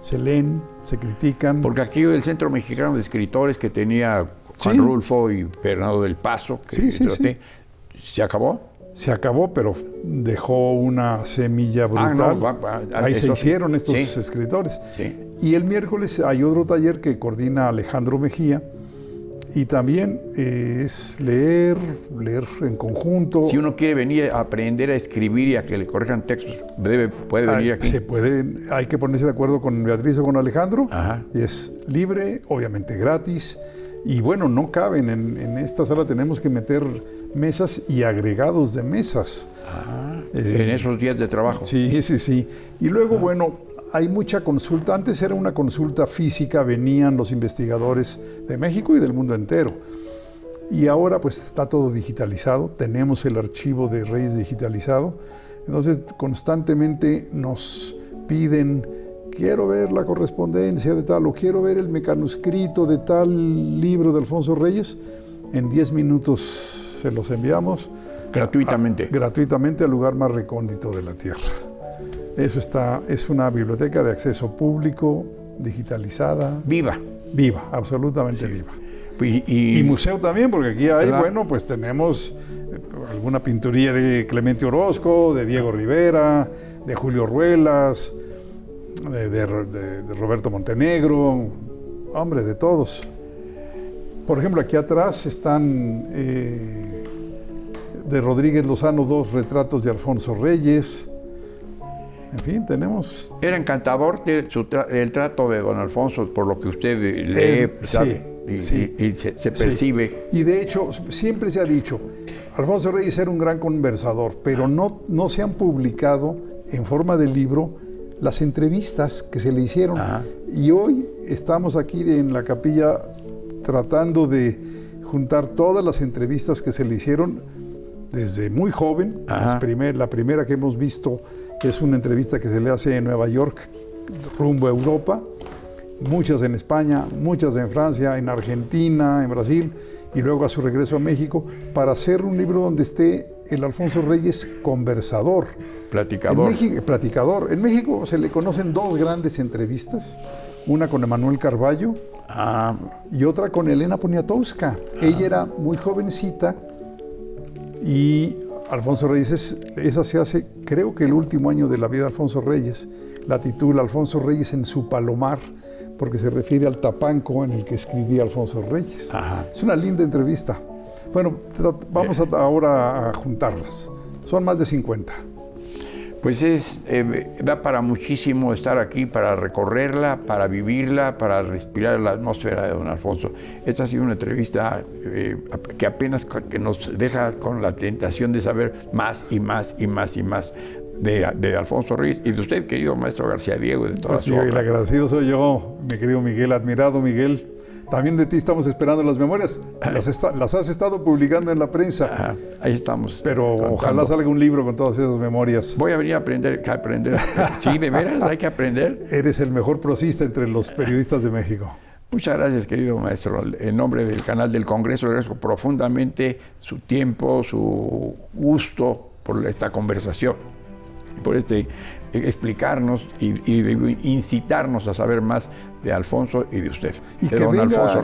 se leen, se critican. Porque aquí el Centro Mexicano de Escritores que tenía Juan Rulfo y Fernando del Paso, que ¿se acabó? Se acabó, pero dejó una semilla brutal. Ahí se hicieron estos escritores. Sí. Y el miércoles hay otro taller que coordina Alejandro Mejía, y también es leer en conjunto. Si uno quiere venir a aprender a escribir y a que le corrijan textos, puede venir aquí. Se puede, hay que ponerse de acuerdo con Beatriz o con Alejandro. Y es libre, obviamente gratis. Y bueno, no caben. En esta sala tenemos que meter mesas y agregados de mesas. En esos días de trabajo. Sí. Y luego, bueno, hay mucha consulta. Antes era una consulta física, venían los investigadores de México y del mundo entero. Y ahora pues está todo digitalizado, tenemos el archivo de Reyes digitalizado. Entonces constantemente nos piden, quiero ver la correspondencia de tal, o quiero ver el mecanuscrito de tal libro de Alfonso Reyes. En 10 minutos se los enviamos. Gratuitamente. Gratuitamente al lugar más recóndito de la tierra. Eso es una biblioteca de acceso público, digitalizada. Viva. Viva, absolutamente viva. Y museo también, porque aquí hay, bueno, pues tenemos alguna pinturía de Clemente Orozco, de Diego Rivera, de Julio Ruelas, de Roberto Montenegro, hombre, de todos. Por ejemplo, aquí atrás están de Rodríguez Lozano 2 retratos de Alfonso Reyes. En fin, tenemos... Era encantador el trato de don Alfonso, por lo que usted lee, sabe, y se percibe. Y de hecho, siempre se ha dicho, Alfonso Reyes era un gran conversador, pero no se han publicado en forma de libro las entrevistas que se le hicieron. Y hoy estamos aquí en la capilla tratando de juntar todas las entrevistas que se le hicieron desde muy joven. La primera que hemos visto es una entrevista que se le hace en Nueva York rumbo a Europa, muchas en España, muchas en Francia, en Argentina, en Brasil, y luego a su regreso a México, para hacer un libro donde esté el Alfonso Reyes conversador. Platicador. En México se le conocen 2 grandes entrevistas, una con Emanuel Carballo y otra con Elena Poniatowska. Ella era muy jovencita y Alfonso Reyes, esa se hace, creo que el último año de la vida de Alfonso Reyes, la titula Alfonso Reyes en su palomar, porque se refiere al tapanco en el que escribía Alfonso Reyes. Es una linda entrevista. Bueno, vamos ahora a juntarlas. Son más de 50. Pues da para muchísimo estar aquí, para recorrerla, para vivirla, para respirar la atmósfera de don Alfonso. Esta ha sido una entrevista que apenas que nos deja con la tentación de saber más y más y más y más de Alfonso Reyes y de usted, querido maestro García Diego, de toda su obra. El agradecido soy yo, mi querido Miguel, admirado Miguel. También de ti estamos esperando las memorias. Las has estado publicando en la prensa. Ahí estamos. Pero ojalá salga un libro con todas esas memorias. Voy a venir a aprender. Sí, de veras, hay que aprender. Eres el mejor prosista entre los periodistas de México. Muchas gracias, querido maestro. En nombre del canal del Congreso, le agradezco profundamente su tiempo, su gusto por esta conversación, por explicarnos y incitarnos a saber más de Alfonso y de usted. Y de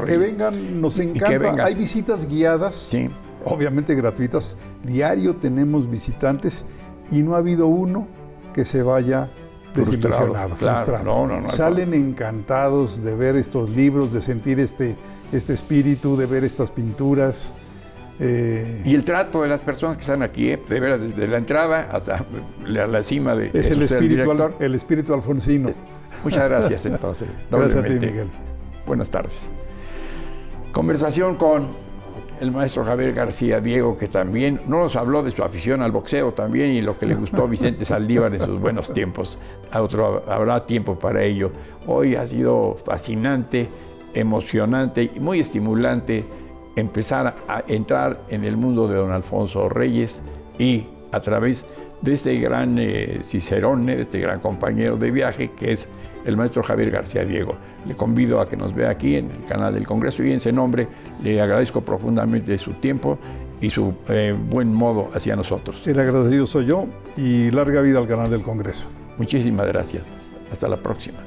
que vengan, nos encanta. Hay visitas guiadas, obviamente gratuitas. Diario tenemos visitantes y no ha habido uno que se vaya desilusionado, frustrado. No, salen encantados de ver estos libros, de sentir este espíritu, de ver estas pinturas. Y el trato de las personas que están aquí, de veras, desde la entrada hasta la cima de... Es el espíritu alfonsino. Muchas gracias, entonces. Gracias a ti, Miguel. Buenas tardes. Conversación con el maestro Javier García Diego, que también nos habló de su afición al boxeo también y lo que le gustó a Vicente Saldívar en sus buenos tiempos. Habrá tiempo para ello. Hoy ha sido fascinante, emocionante y muy estimulante empezar a entrar en el mundo de don Alfonso Reyes y a través de este gran cicerone, de este gran compañero de viaje que es el maestro Javier García Diego. Le convido a que nos vea aquí en el canal del Congreso y en ese nombre le agradezco profundamente su tiempo y su buen modo hacia nosotros. El agradecido soy yo y larga vida al canal del Congreso. Muchísimas gracias. Hasta la próxima.